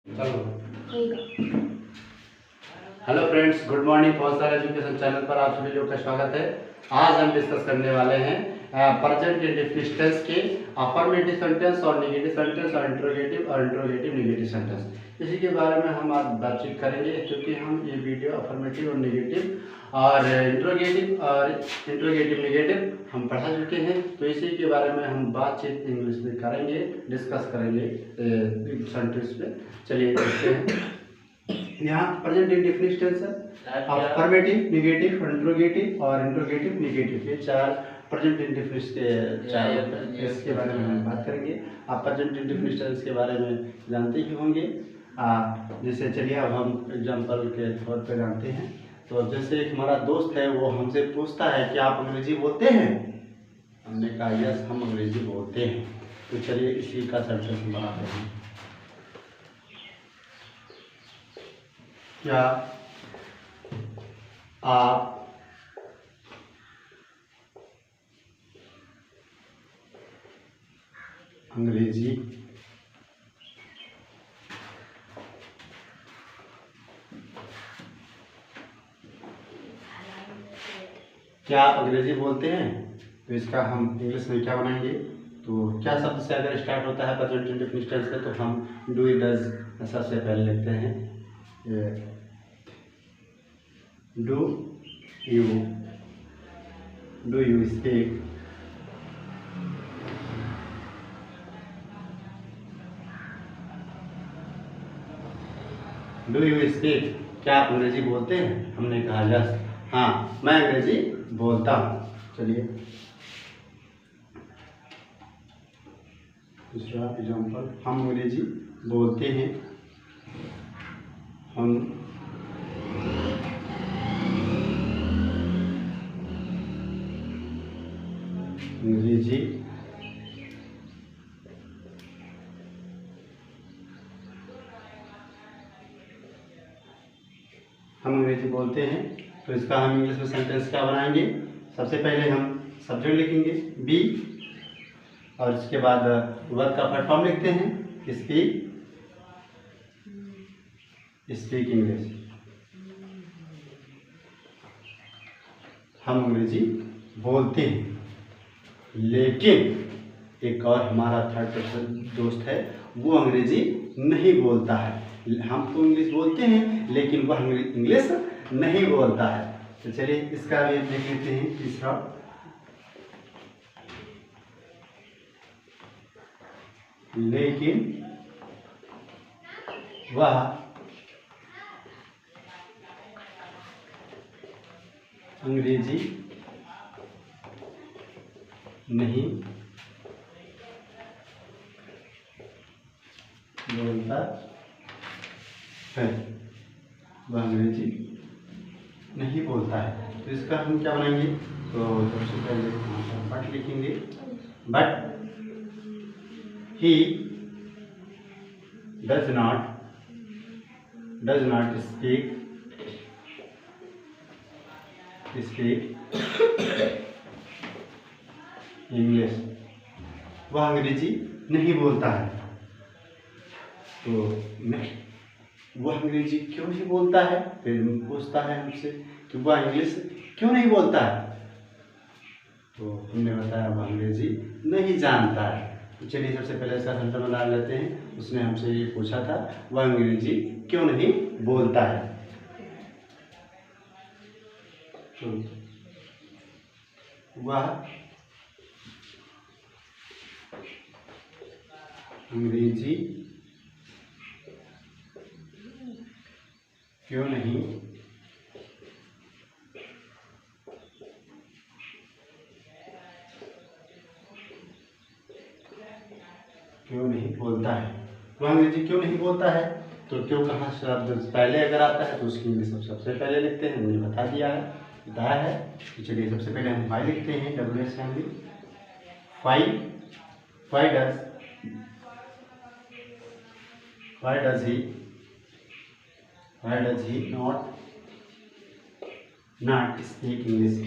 चलो। Hello friends, good morning. फौजदार education channel पर आप सभी लोग का स्वागत है। आज हम डिस्कस करने वाले हैं प्रेजेंट इंडेफिनिट टेंस के अफर्मेटिव सेंटेंस और नेगेटिव सेंटेंस और इंट्रोगेटिव नेगेटिव सेंटेंस। इसी के बारे में हम आज बातचीत करेंगे, क्योंकि हम ये वीडियो अफर्मेटिव और नेगेटिव और इंट्रोगेटिव नेगेटिव हम पढ़ा चुके हैं। तो इसी के बारे में हम बातचीत इंग्लिश में करेंगे, डिस्कस करेंगे सेंटेंस में। चलिए देखते हैं। यहाँ प्रेजेंट इंडेफिनिट टेंस है, अफर्मेटिव, नेगेटिव, इंट्रोगेटिव और इंट्रोगेटिव नेगेटिव, ये चार प्रेजेंट इंडेफिनिट के चार इसके बारे में हम बात करेंगे। आप प्रेजेंट इंडेफिनिट टेंस के बारे में जानते ही होंगे। जैसे चलिए अब हम एग्जांपल के तौर पर जानते हैं। तो जैसे एक हमारा दोस्त है, वो हमसे पूछता है कि आप अंग्रेजी बोलते हैं। हमने कहा यस, हम अंग्रेजी बोलते हैं। तो चलिए इसी का सेंटेंस हम बनाते हैं। क्या आप अंग्रेजी बोलते हैं? तो इसका हम इंग्लिश में क्या बनाएंगे? तो क्या शब्द से अगर स्टार्ट होता है प्रेजेंट इंडेफिनिट टेंस का, तो हम डू, डज सबसे पहले लिखते हैं। डू यू स्पीक, क्या आप अंग्रेजी बोलते हैं? हमने कहा यस, हाँ मैं अंग्रेजी बोलता हूँ। चलिए दूसरा एग्जाम्पल, हम अंग्रेजी बोलते हैं। हम अंग्रेजी बोलते हैं। तो इसका हम इंग्लिश में सेंटेंस क्या बनाएंगे? सबसे पहले हम सब्जेक्ट लिखेंगे बी, और इसके बाद वर्ब का फर्स्ट फॉर्म लिखते हैं स्पीक इंग्लिश। हम अंग्रेजी बोलते हैं। लेकिन एक और हमारा थर्ड पर्सन दोस्त है, वो अंग्रेजी नहीं बोलता है। हम तो इंग्लिश बोलते हैं, लेकिन वह इंग्लिश नहीं बोलता है। तो चलिए इसका भी देख लेते हैं। तीसरा, लेकिन वह अंग्रेजी नहीं बोलता है। वह अंग्रेजी नहीं बोलता है। तो इसका हम क्या बनाएंगे? तो सबसे पहले बट लिखेंगे। But he does not speak English. वह अंग्रेजी नहीं बोलता है। तो वह अंग्रेजी क्यों नहीं बोलता है? फिर पूछता है हमसे कि वह इंग्लिश क्यों नहीं बोलता है। तो हमने बताया वह अंग्रेजी नहीं जानता है। तो चलिए सबसे पहले इसका सेंटेंस बना लेते हैं। उसने हमसे ये पूछा था, वह अंग्रेजी क्यों नहीं बोलता है। तो वह अंग्रेजी क्यों नहीं बोलता है। वह अंग्रेजी क्यों नहीं बोलता है? तो क्यों कहाँ शब्द पहले अगर आता है तो उसकी इंग्लिश सबसे पहले लिखते हैं। मुझे बताया है। तो चलिए सबसे पहले हम वाई लिखते हैं, WH family. Why does he not speak English?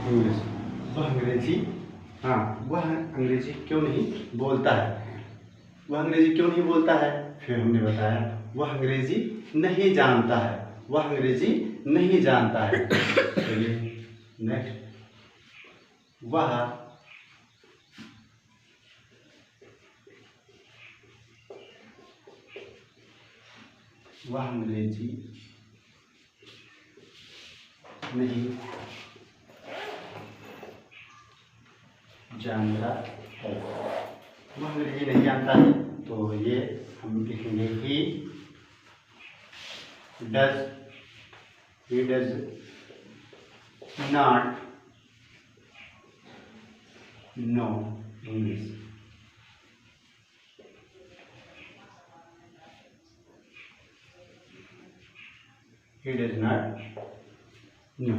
English, वह अंग्रेजी, हाँ वह अंग्रेजी क्यों नहीं बोलता है, वह अंग्रेजी क्यों नहीं बोलता है। फिर हमने बताया वह अंग्रेजी नहीं जानता है, वह अंग्रेजी नहीं जानता है। चलिए नेक्स्ट, वह अंग्रेजी नहीं जानता है, वह अंग्रेजी नहीं जानता है। तो ये हम लिखेंगे he does not know English. He does not know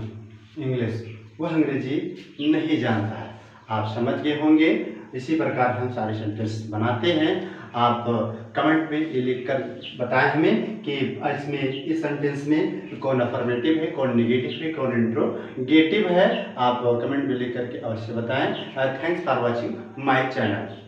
English, वह अंग्रेजी नहीं जानता है। आप समझ गए होंगे। इसी प्रकार हम सारे सेंटेंस बनाते हैं। आप कमेंट में ये लिख कर बताएं हमें कि इसमें इस सेंटेंस में कौन अफर्मेटिव है, कौन नेगेटिव है, कौन इंट्रोगेटिव है। आप कमेंट में लिख करके अवश्य बताएं। Thanks for watching my channel.